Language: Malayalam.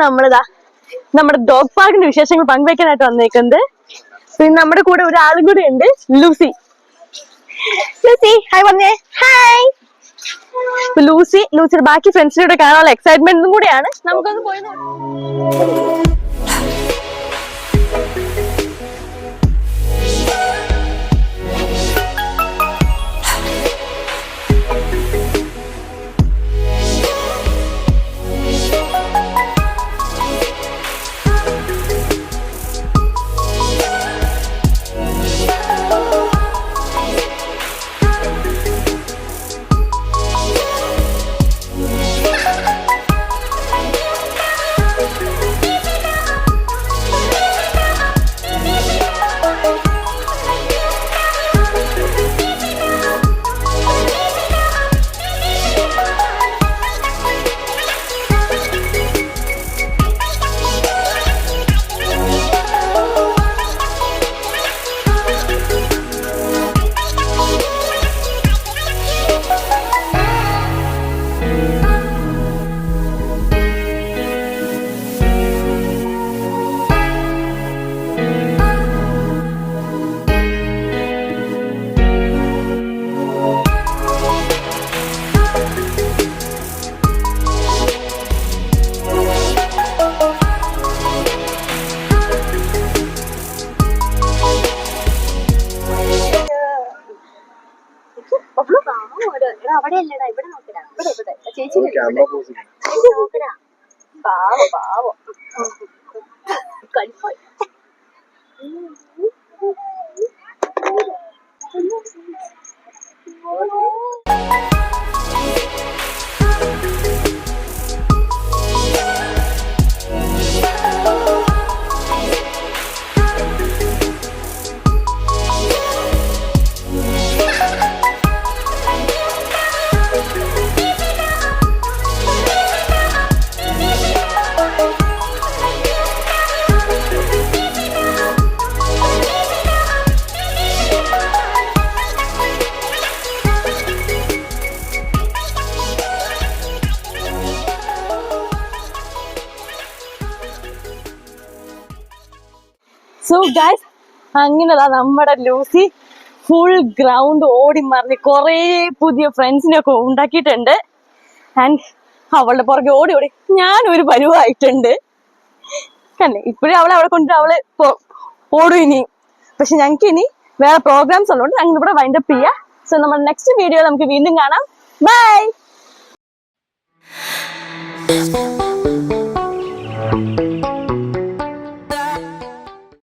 നമ്മളിതാ നമ്മുടെ ഡോഗ് പാർക്കിന്റെ വിശേഷങ്ങൾ പങ്കുവെക്കാനായിട്ട് വന്നേക്കുന്നത്. പിന്നെ നമ്മുടെ കൂടെ ഒരാളും കൂടെ ഉണ്ട്, ലൂസി. ലൂസി ഹായ് പറഞ്ഞേ. ഹായ്. ലൂസിയുടെ ബാക്കി ഫ്രണ്ട്സിനോട് കാണാനുള്ള എക്സൈറ്റ്മെന്റും കൂടെയാണ്. നമുക്കൊന്ന് പോയി നോക്കാം. അവിടെ അല്ലടാ, ഇവിടെ നോക്കടാ, ഇവിടെ ചേച്ചി നോക്കടാ. പാവോ പാവോ കൺഫോയ്. സോ ഗൈസ്, അങ്ങനെതാ നമ്മുടെ ലൂസി ഫുൾ ഗ്രൗണ്ട് ഓടി മറിഞ്ഞ് കുറേ പുതിയ ഫ്രണ്ട്സിനെ ഒക്കെ ഉണ്ടാക്കിയിട്ടുണ്ട്. ആൻഡ് അവളുടെ പുറകെ ഓടി ഓടി ഞാനൊരു പരുവായിട്ടുണ്ട്. കണ്ടേ, ഇപ്പോഴും അവളെ കൊണ്ട് അവള് ഓടും ഇനി. പക്ഷെ ഞങ്ങൾക്ക് ഇനി വേറെ പ്രോഗ്രാംസ് ഉള്ളതുകൊണ്ട് ഞങ്ങൾ ഇവിടെ വൈൻഡപ്പ് ചെയ്യാം. സോ നമ്മുടെ നെക്സ്റ്റ് വീഡിയോ നമുക്ക് വീണ്ടും കാണാം. ബൈ.